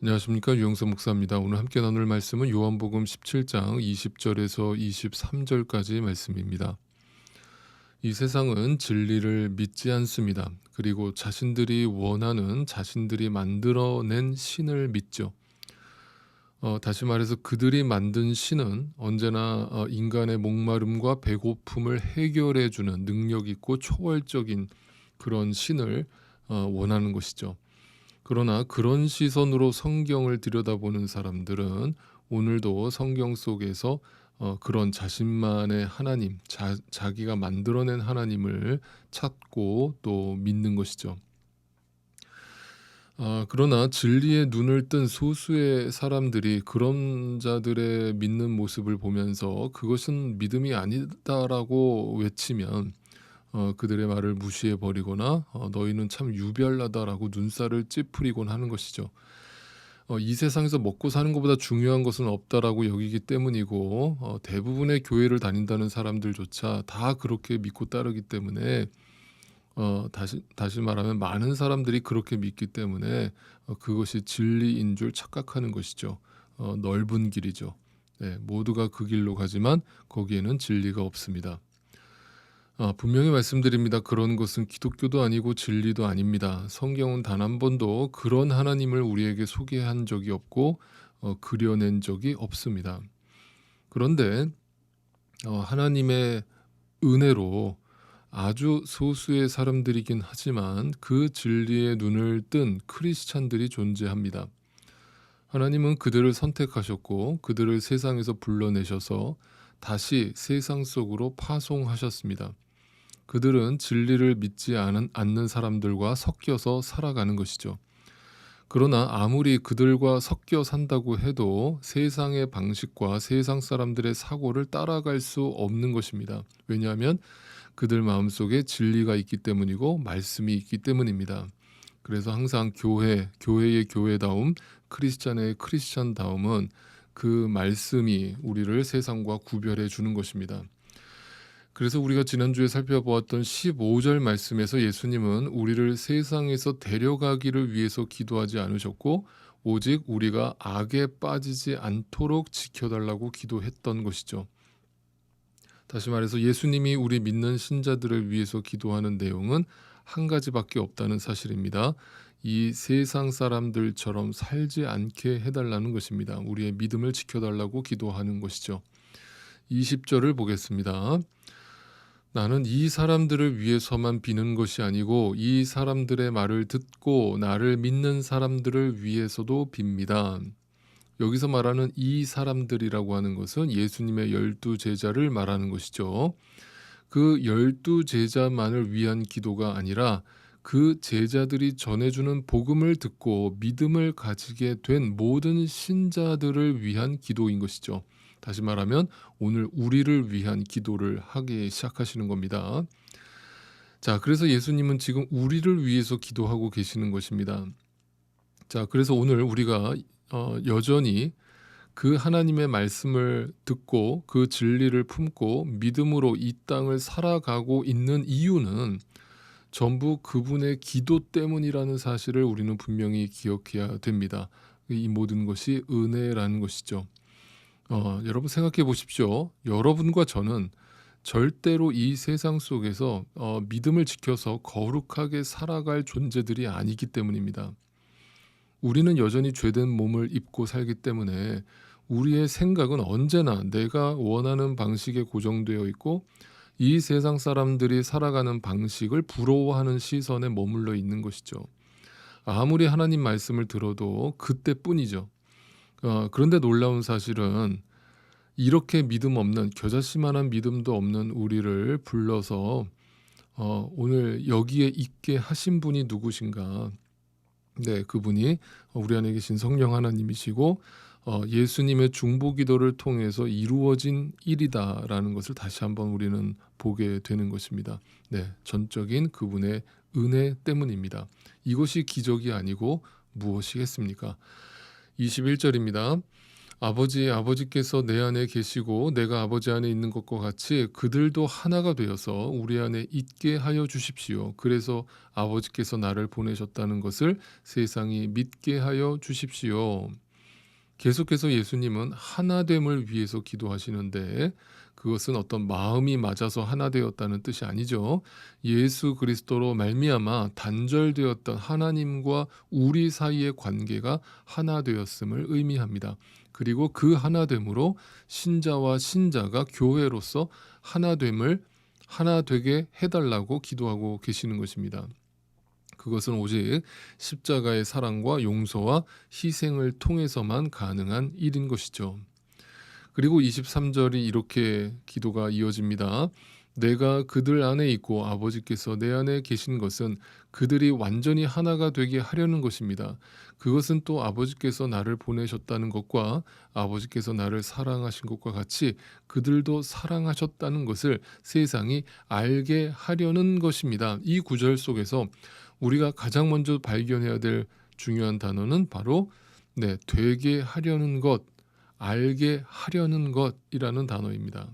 안녕하십니까, 유영서 목사입니다. 오늘 함께 나눌 말씀은 요한복음 17장 20절에서 23절까지 말씀입니다. 이 세상은 진리를 믿지 않습니다. 그리고 자신들이 원하는, 자신들이 만들어낸 신을 믿죠. 다시 말해서 그들이 만든 신은 언제나 인간의 목마름과 배고픔을 해결해주는 능력 있고 초월적인 그런 신을 원하는 것이죠. 그러나 그런 시선으로 성경을 들여다보는 사람들은 오늘도 성경 속에서 그런 자신만의 하나님, 자기가 만들어낸 하나님을 찾고 또 믿는 것이죠. 그러나 진리의 눈을 뜬 소수의 사람들이 그런 자들의 믿는 모습을 보면서 그것은 믿음이 아니다라고 외치면 그들의 말을 무시해 버리거나 너희는 참 유별나다라고 눈살을 찌푸리곤 하는 것이죠. 이 세상에서 먹고 사는 것보다 중요한 것은 없다라고 여기기 때문이고 대부분의 교회를 다닌다는 사람들조차 다 그렇게 믿고 따르기 때문에 다시 말하면 많은 사람들이 그렇게 믿기 때문에 그것이 진리인 줄 착각하는 것이죠. 넓은 길이죠. 네, 모두가 그 길로 가지만 거기에는 진리가 없습니다. 분명히 말씀드립니다. 그런 것은 기독교도 아니고 진리도 아닙니다. 성경은 단 한 번도 그런 하나님을 우리에게 소개한 적이 없고 그려낸 적이 없습니다. 그런데 하나님의 은혜로 아주 소수의 사람들이긴 하지만 그 진리의 눈을 뜬 크리스찬들이 존재합니다. 하나님은 그들을 선택하셨고 그들을 세상에서 불러내셔서 다시 세상 속으로 파송하셨습니다. 그들은 진리를 믿지 않는 사람들과 섞여서 살아가는 것이죠. 그러나 아무리 그들과 섞여 산다고 해도 세상의 방식과 세상 사람들의 사고를 따라갈 수 없는 것입니다. 왜냐하면 그들 마음속에 진리가 있기 때문이고 말씀이 있기 때문입니다. 그래서 항상 교회의 교회다움, 크리스찬의 크리스찬다움은 그 말씀이 우리를 세상과 구별해 주는 것입니다. 그래서 우리가 지난주에 살펴보았던 15절 말씀에서 예수님은 우리를 세상에서 데려가기를 위해서 기도하지 않으셨고 오직 우리가 악에 빠지지 않도록 지켜달라고 기도했던 것이죠. 다시 말해서 예수님이 우리 믿는 신자들을 위해서 기도하는 내용은 한 가지밖에 없다는 사실입니다. 이 세상 사람들처럼 살지 않게 해달라는 것입니다. 우리의 믿음을 지켜달라고 기도하는 것이죠. 20절을 보겠습니다. 나는 이 사람들을 위해서만 비는 것이 아니고 이 사람들의 말을 듣고 나를 믿는 사람들을 위해서도 빕니다. 여기서 말하는 이 사람들이라고 하는 것은 예수님의 12제자를 말하는 것이죠. 그 12제자만을 위한 기도가 아니라 그 제자들이 전해주는 복음을 듣고 믿음을 가지게 된 모든 신자들을 위한 기도인 것이죠. 다시 말하면 오늘 우리를 위한 기도를 하기 시작하시는 겁니다. 자, 그래서 예수님은 지금 우리를 위해서 기도하고 계시는 것입니다. 자, 그래서 오늘 우리가 여전히 그 하나님의 말씀을 듣고 그 진리를 품고 믿음으로 이 땅을 살아가고 있는 이유는 전부 그분의 기도 때문이라는 사실을 우리는 분명히 기억해야 됩니다. 이 모든 것이 은혜라는 것이죠. 여러분 생각해 보십시오. 여러분과 저는 절대로 이 세상 속에서 믿음을 지켜서 거룩하게 살아갈 존재들이 아니기 때문입니다. 우리는 여전히 죄된 몸을 입고 살기 때문에 우리의 생각은 언제나 내가 원하는 방식에 고정되어 있고 이 세상 사람들이 살아가는 방식을 부러워하는 시선에 머물러 있는 것이죠. 아무리 하나님 말씀을 들어도 그때뿐이죠. 그런데 놀라운 사실은 이렇게 믿음 없는 겨자씨만한 믿음도 없는 우리를 불러서 오늘 여기에 있게 하신 분이 누구신가? 네, 그분이 우리 안에 계신 성령 하나님이시고 예수님의 중보기도를 통해서 이루어진 일이다라는 것을 다시 한번 우리는 보게 되는 것입니다. 네, 전적인 그분의 은혜 때문입니다. 이것이 기적이 아니고 무엇이겠습니까? 21절입니다. 아버지께서 내 안에 계시고 내가 아버지 안에 있는 것과 같이 그들도 하나가 되어서 우리 안에 있게 하여 주십시오. 그래서 아버지께서 나를 보내셨다는 것을 세상이 믿게 하여 주십시오. 계속해서 예수님은 하나됨을 위해서 기도하시는데 그것은 어떤 마음이 맞아서 하나 되었다는 뜻이 아니죠. 예수 그리스도로 말미암아 단절되었던 하나님과 우리 사이의 관계가 하나 되었음을 의미합니다. 그리고 그 하나됨으로 신자와 신자가 교회로서 하나됨을 하나 되게 해달라고 기도하고 계시는 것입니다. 그것은 오직 십자가의 사랑과 용서와 희생을 통해서만 가능한 일인 것이죠. 그리고 23절이 이렇게 기도가 이어집니다. 내가 그들 안에 있고 아버지께서 내 안에 계신 것은 그들이 완전히 하나가 되게 하려는 것입니다. 그것은 또 아버지께서 나를 보내셨다는 것과 아버지께서 나를 사랑하신 것과 같이 그들도 사랑하셨다는 것을 세상이 알게 하려는 것입니다. 이 구절 속에서 우리가 가장 먼저 발견해야 될 중요한 단어는 바로 되게 하려는 것, 알게 하려는 것이라는 단어입니다.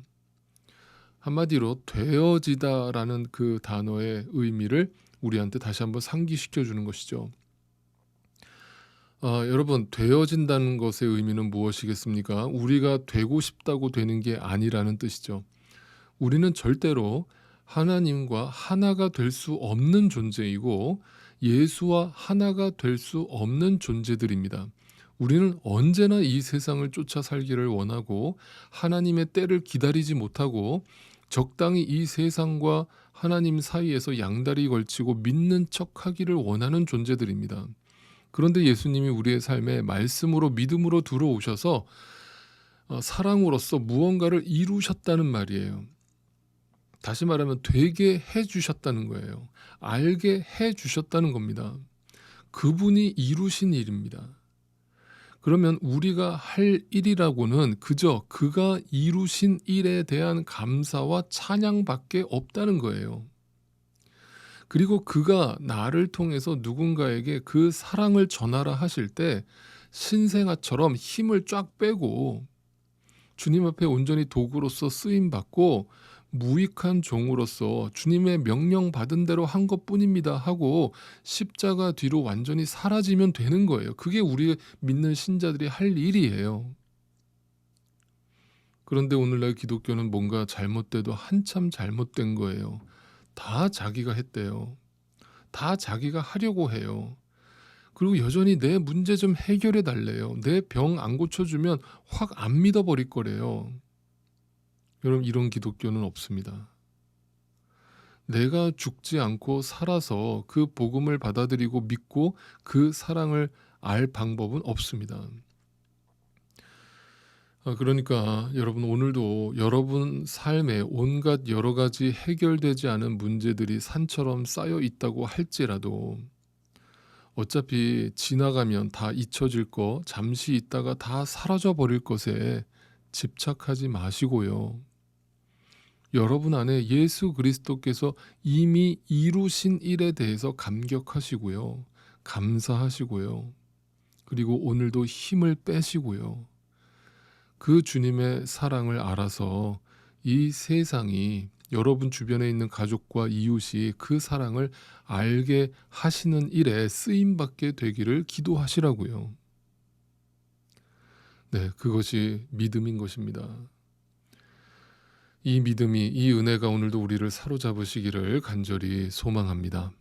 한마디로 되어지다라는 그 단어의 의미를 우리한테 다시 한번 상기시켜 주는 것이죠. 여러분, 되어진다는 것의 의미는 무엇이겠습니까? 우리가 되고 싶다고 되는 게 아니라는 뜻이죠. 우리는 절대로 하나님과 하나가 될 수 없는 존재이고 예수와 하나가 될 수 없는 존재들입니다. 우리는 언제나 이 세상을 쫓아 살기를 원하고 하나님의 때를 기다리지 못하고 적당히 이 세상과 하나님 사이에서 양다리 걸치고 믿는 척하기를 원하는 존재들입니다. 그런데 예수님이 우리의 삶에 말씀으로 믿음으로 들어오셔서 사랑으로서 무언가를 이루셨다는 말이에요. 다시 말하면 되게 해주셨다는 거예요. 알게 해주셨다는 겁니다. 그분이 이루신 일입니다. 그러면 우리가 할 일이라고는 그저 그가 이루신 일에 대한 감사와 찬양밖에 없다는 거예요. 그리고 그가 나를 통해서 누군가에게 그 사랑을 전하라 하실 때 신생아처럼 힘을 쫙 빼고 주님 앞에 온전히 도구로서 쓰임받고 무익한 종으로서 주님의 명령 받은 대로 한 것뿐입니다 하고 십자가 뒤로 완전히 사라지면 되는 거예요. 그게 우리 믿는 신자들이 할 일이에요. 그런데 오늘날 기독교는 뭔가 잘못돼도 한참 잘못된 거예요. 다 자기가 했대요. 다 자기가 하려고 해요. 그리고 여전히 내 문제 좀 해결해 달래요. 내 병 안 고쳐주면 확 안 믿어버릴 거래요. 여러분, 이런 기독교는 없습니다. 내가 죽지 않고 살아서 그 복음을 받아들이고 믿고 그 사랑을 알 방법은 없습니다. 그러니까 여러분, 오늘도 여러분 삶에 온갖 여러 가지 해결되지 않은 문제들이 산처럼 쌓여 있다고 할지라도 어차피 지나가면 다 잊혀질 거, 잠시 있다가 다 사라져 버릴 것에 집착하지 마시고요. 여러분 안에 예수 그리스도께서 이미 이루신 일에 대해서 감격하시고요. 감사하시고요. 그리고 오늘도 힘을 빼시고요. 그 주님의 사랑을 알아서 이 세상이 여러분 주변에 있는 가족과 이웃이 그 사랑을 알게 하시는 일에 쓰임받게 되기를 기도하시라고요. 그것이 믿음인 것입니다. 이 믿음이, 이 은혜가 오늘도 우리를 사로잡으시기를 간절히 소망합니다.